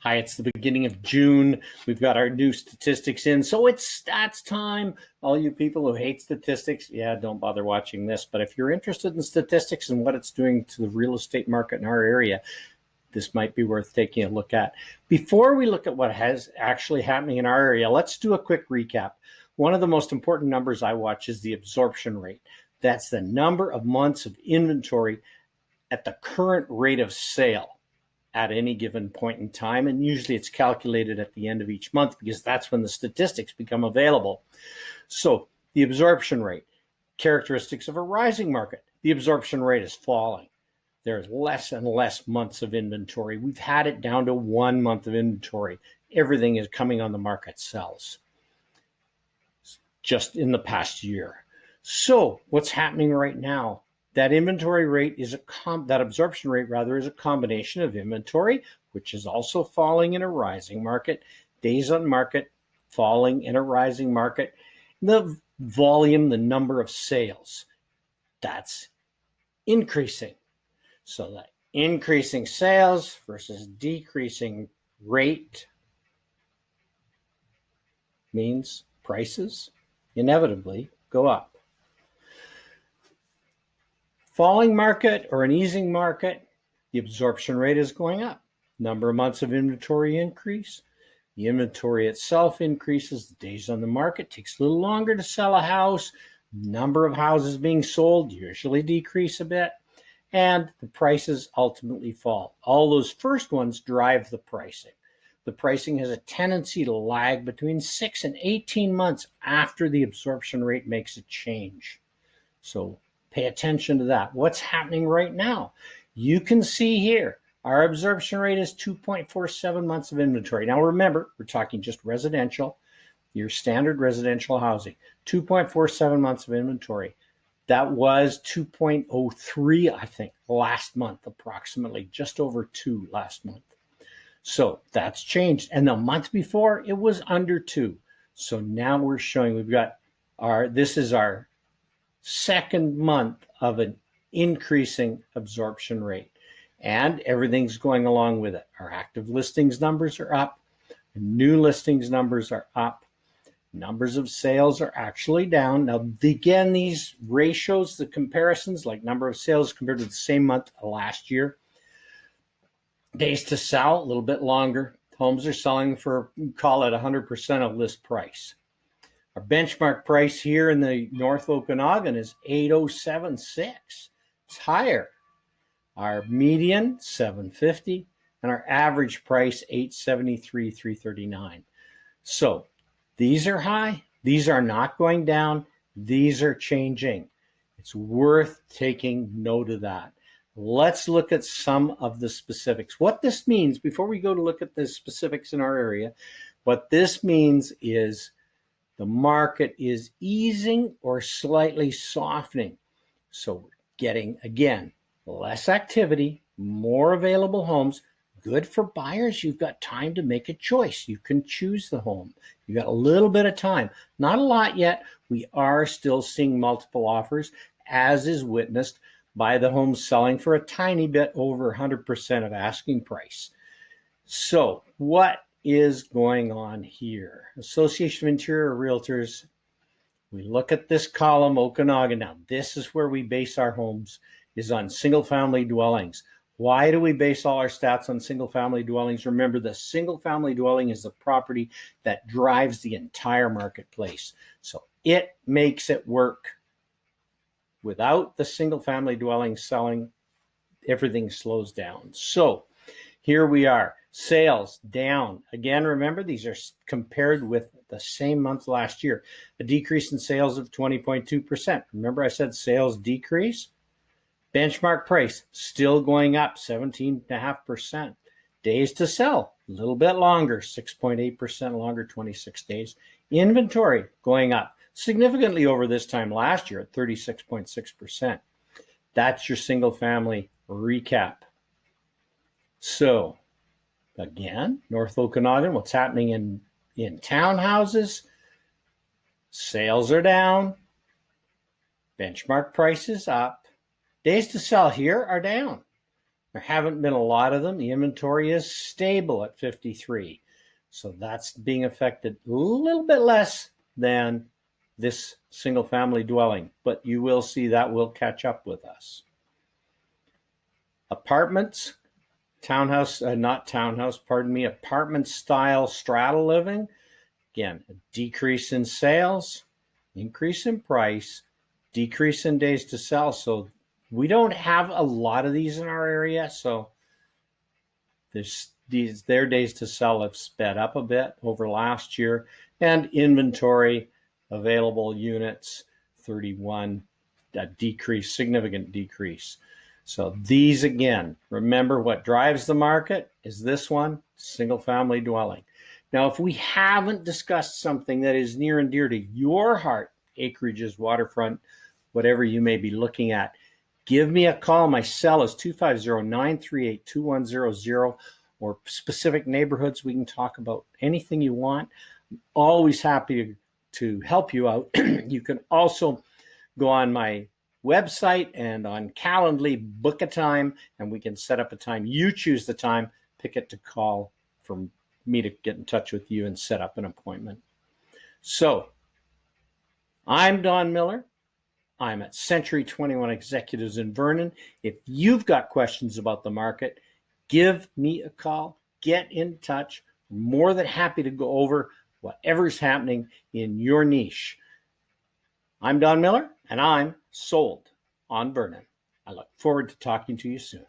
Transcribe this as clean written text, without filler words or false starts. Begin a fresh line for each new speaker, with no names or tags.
Hi, it's the beginning of June. We've got our new statistics in. So it's stats time. All you people who hate statistics, don't bother watching this. But if you're interested in statistics and what it's doing to the real estate market in our area, this might be worth taking a look at. Before we look at what has actually happening in our area, let's do a quick recap. One of the most important numbers I watch is the absorption rate. That's the number of months of inventory at the current rate of sale at any given point in time. And usually it's calculated at the end of each month because that's when the statistics become available. So the absorption rate, characteristics of a rising market. The absorption rate is falling. There's less and less months of inventory. We've had it down to 1 month of inventory. Everything is coming on the market sells just in the past year. So what's happening right now? That inventory rate is that absorption rate rather is a combination of inventory, which is also falling in a rising market, days on market falling in a rising market, the volume, the number of sales, that's increasing. So that increasing sales versus decreasing rate means prices inevitably go up. Falling market or an easing market, the absorption rate is going up. Number of months of inventory increase. The inventory itself increases. The days on the market takes a little longer to sell a house. Number of houses being sold usually decrease a bit. And the prices ultimately fall. All those first ones drive the pricing. The pricing has a tendency to lag between 6 and 18 months after the absorption rate makes a change. So pay attention to that. What's happening right now? You can see here, our absorption rate is 2.47 months of inventory. Now remember, we're talking just residential, your standard residential housing, 2.47 months of inventory. That was 2.03, I think, last month, approximately, just over 2 last month. So that's changed. And the month before, it was under 2. So now we're showing this is our second month of an increasing absorption rate, and everything's going along with it. Our active listings numbers are up, new listings numbers are up, numbers of sales are actually down. Now again, these ratios, the comparisons, like number of sales compared to the same month last year, days to sell a little bit longer. Homes are selling for, call it 100% of list price. Our benchmark price here in the North Okanagan is 8,076. It's higher. Our median, 750, and our average price, 873, 339. So these are high. These are not going down. These are changing. It's worth taking note of that. Let's look at some of the specifics. What this means, before we go to look at the specifics in our area, what this means is the market is easing or slightly softening. So we're getting, again, less activity, more available homes. Good for buyers. You've got time to make a choice. You can choose the home. You've got a little bit of time. Not a lot yet. We are still seeing multiple offers, as is witnessed by the homes selling for a tiny bit over 100% of asking price. So what is going on here? Association of Interior Realtors, we look at this column, Okanagan. Now, this is where we base our homes, is on single-family dwellings. Why do we base all our stats on single-family dwellings? Remember, the single-family dwelling is the property that drives the entire marketplace. So it makes it work. Without the single-family dwelling selling, everything slows down. So here we are. Sales down. Again, remember, these are compared with the same month last year. A decrease in sales of 20.2%. Remember I said sales decrease? Benchmark price still going up 17.5%. Days to sell, a little bit longer, 6.8% longer, 26 days. Inventory going up significantly over this time last year at 36.6%. That's your single family recap. So again, North Okanagan, what's happening in townhouses? Sales are down. Benchmark prices up. Days to sell here are down. There haven't been a lot of them. The inventory is stable at 53. So that's being affected a little bit less than this single family dwelling, but you will see that will catch up with us. Apartments, apartment style strata living. Again, a decrease in sales, increase in price, decrease in days to sell. So we don't have a lot of these in our area. So their days to sell have sped up a bit over last year, and inventory available units 31, that decrease, significant decrease. So these, again, remember what drives the market is this one, single family dwelling. Now, if we haven't discussed something that is near and dear to your heart, acreages, waterfront, whatever you may be looking at, give me a call. My cell is 250-938-2100, or specific neighborhoods. We can talk about anything you want. Always happy to help you out. You can also go on my website and on Calendly, book a time, and we can set up a time. You choose the time, pick it to call for me to get in touch with you and set up an appointment. So I'm Don Miller. I'm at Century 21 Executives in Vernon. If you've got questions about the market, give me a call, get in touch. I'm more than happy to go over whatever's happening in your niche. I'm Don Miller, and I'm sold on Vernon. I look forward to talking to you soon.